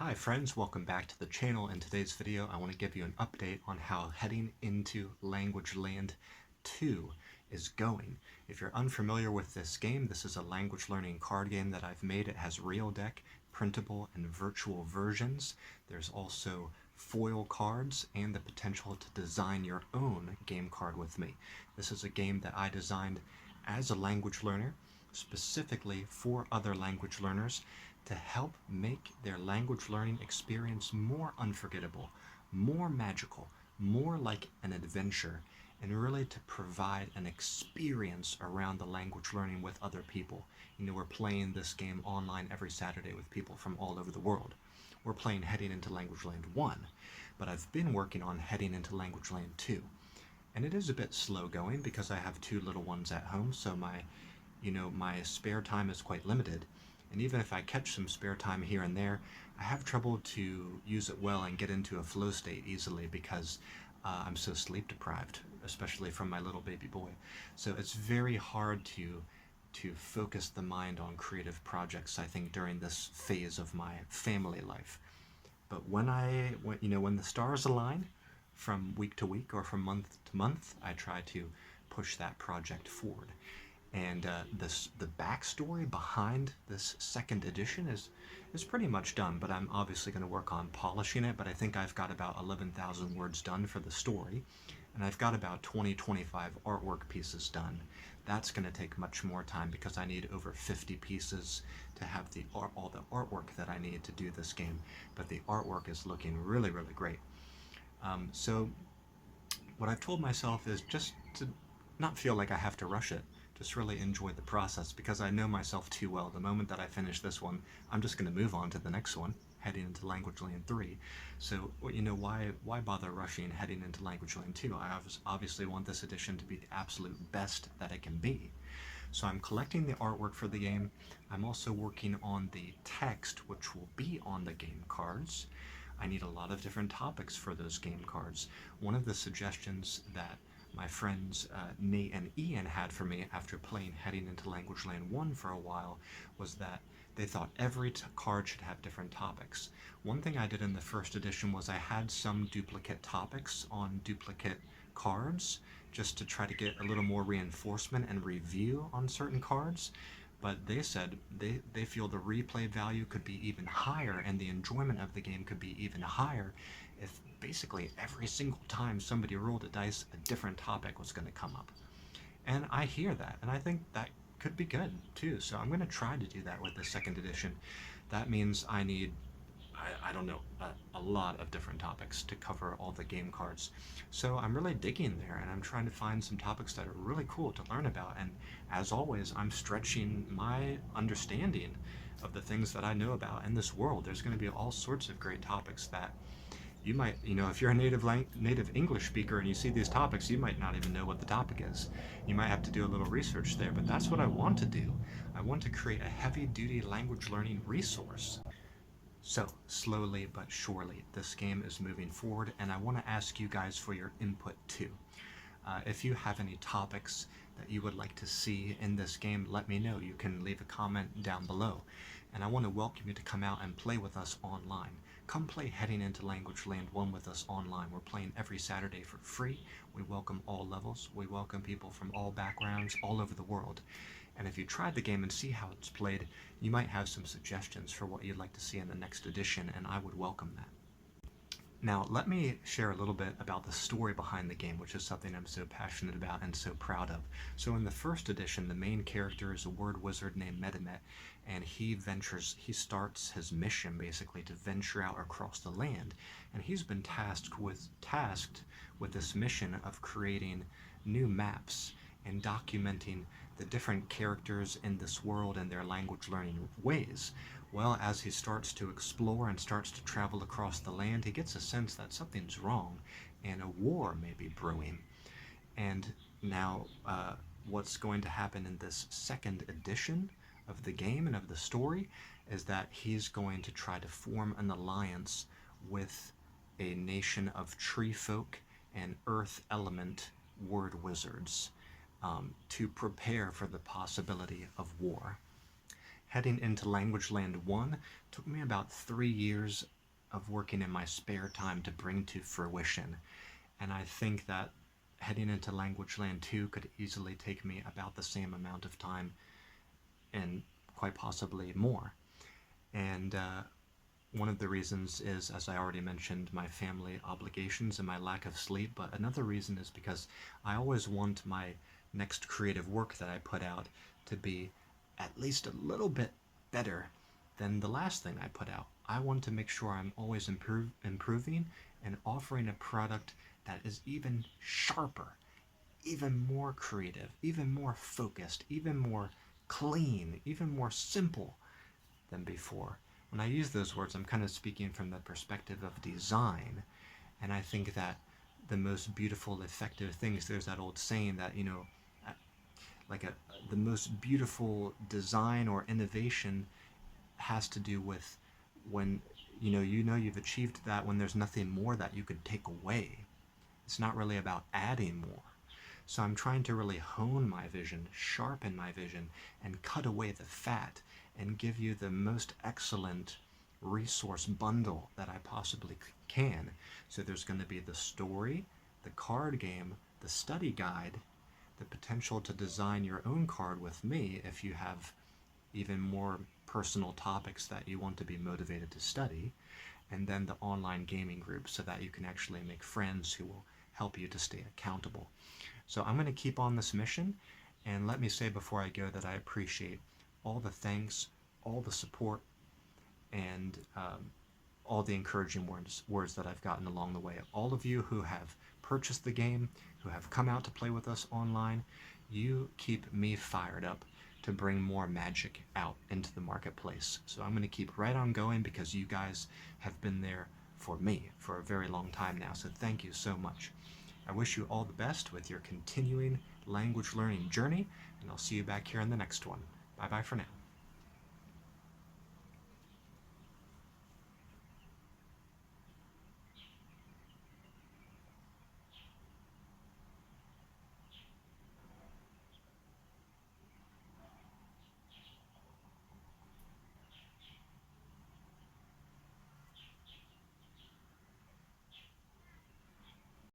Hi friends, welcome back to the channel. In today's video, I want to give you an update on how heading into Language Land 2 is going. If you're unfamiliar with this game, this is a language learning card game that I've made. It has real deck, printable, and virtual versions. There's also foil cards and the potential to design your own game card with me. This is a game that I designed as a language learner, specifically for other language learners, to help make their language learning experience more unforgettable, more magical, more like an adventure, and really to provide an experience around the language learning with other people. We're playing this game online every Saturday with people from all over the world. We're playing Heading into Language Land 1, but I've been working on Heading into Language Land 2. And it is a bit slow going because I have two little ones at home, so my spare time is quite limited. And even if I catch some spare time here and there, I have trouble to use it well and get into a flow state easily because I'm so sleep deprived, especially from my little baby boy. So it's very hard to focus the mind on creative projects, I think, during this phase of my family life. But when the stars align from week to week or from month to month, I try to push that project forward. And the backstory behind this second edition is pretty much done, but I'm obviously going to work on polishing it. But I think I've got about 11,000 words done for the story, and I've got about 20-25 artwork pieces done. That's going to take much more time because I need over 50 pieces to have all the artwork that I need to do this game. But the artwork is looking really, really great. So what I've told myself is just to not feel like I have to rush it. Just really enjoy the process because I know myself too well. The moment that I finish this one, I'm just going to move on to the next one, heading into Language Land 3. So, why bother rushing heading into Language Land 2? I obviously want this edition to be the absolute best that it can be. So I'm collecting the artwork for the game. I'm also working on the text, which will be on the game cards. I need a lot of different topics for those game cards. One of the suggestions that my friends Nate and Ian had for me after playing Heading into Language Land 1 for a while was that they thought every card should have different topics. One thing I did in the first edition was I had some duplicate topics on duplicate cards just to try to get a little more reinforcement and review on certain cards. But they said they feel the replay value could be even higher and the enjoyment of the game could be even higher if basically every single time somebody rolled a dice, a different topic was going to come up. And I hear that, and I think that could be good too. So I'm going to try to do that with the second edition. That means I need, I don't know, a lot of different topics to cover all the game cards. So I'm really digging there, and I'm trying to find some topics that are really cool to learn about. And as always, I'm stretching my understanding of the things that I know about in this world. There's going to be all sorts of great topics that you might, if you're a native English speaker and you see these topics, you might not even know what the topic is. You might have to do a little research there, but that's what I want to do. I want to create a heavy-duty language learning resource. So, slowly but surely, this game is moving forward, and I want to ask you guys for your input too. If you have any topics that you would like to see in this game, let me know. You can leave a comment down below. And I want to welcome you to come out and play with us online. Come play Heading into Language Land 1 with us online. We're playing every Saturday for free. We welcome all levels. We welcome people from all backgrounds, all over the world. And if you tried the game and see how it's played, you might have some suggestions for what you'd like to see in the next edition, and I would welcome that. Now, let me share a little bit about the story behind the game, which is something I'm so passionate about and so proud of. So in the first edition, the main character is a word wizard named Metamet, and he starts his mission basically to venture out across the land. And he's been tasked with this mission of creating new maps and documenting the different characters in this world and their language learning ways. Well, as he starts to explore and starts to travel across the land, he gets a sense that something's wrong and a war may be brewing. And now what's going to happen in this second edition of the game and of the story is that he's going to try to form an alliance with a nation of tree folk and earth element word wizards to prepare for the possibility of war. Heading into Language Land 1 took me about 3 years of working in my spare time to bring to fruition. And I think that heading into Language Land 2 could easily take me about the same amount of time and quite possibly more. And one of the reasons is, as I already mentioned, my family obligations and my lack of sleep, but another reason is because I always want my next creative work that I put out to be at least a little bit better than the last thing I put out. I want to make sure I'm always improving and offering a product that is even sharper, even more creative, even more focused, even more clean, even more simple than before. When I use those words, I'm kind of speaking from the perspective of design. And I think that the most beautiful, effective things, there's that old saying that, like the most beautiful design or innovation has to do with when you've achieved that when there's nothing more that you could take away. It's not really about adding more. So I'm trying to really hone my vision, sharpen my vision, and cut away the fat and give you the most excellent resource bundle that I possibly can. So there's going to be the story, the card game, the study guide, the potential to design your own card with me if you have even more personal topics that you want to be motivated to study, and then the online gaming group so that you can actually make friends who will help you to stay accountable. So I'm going to keep on this mission, and let me say before I go that I appreciate all the thanks, all the support, and all the encouraging words that I've gotten along the way. All of you who have purchased the game, who have come out to play with us online, you keep me fired up to bring more magic out into the marketplace. So I'm going to keep right on going because you guys have been there for me for a very long time now. So thank you so much. I wish you all the best with your continuing language learning journey, and I'll see you back here in the next one. Bye-bye for now.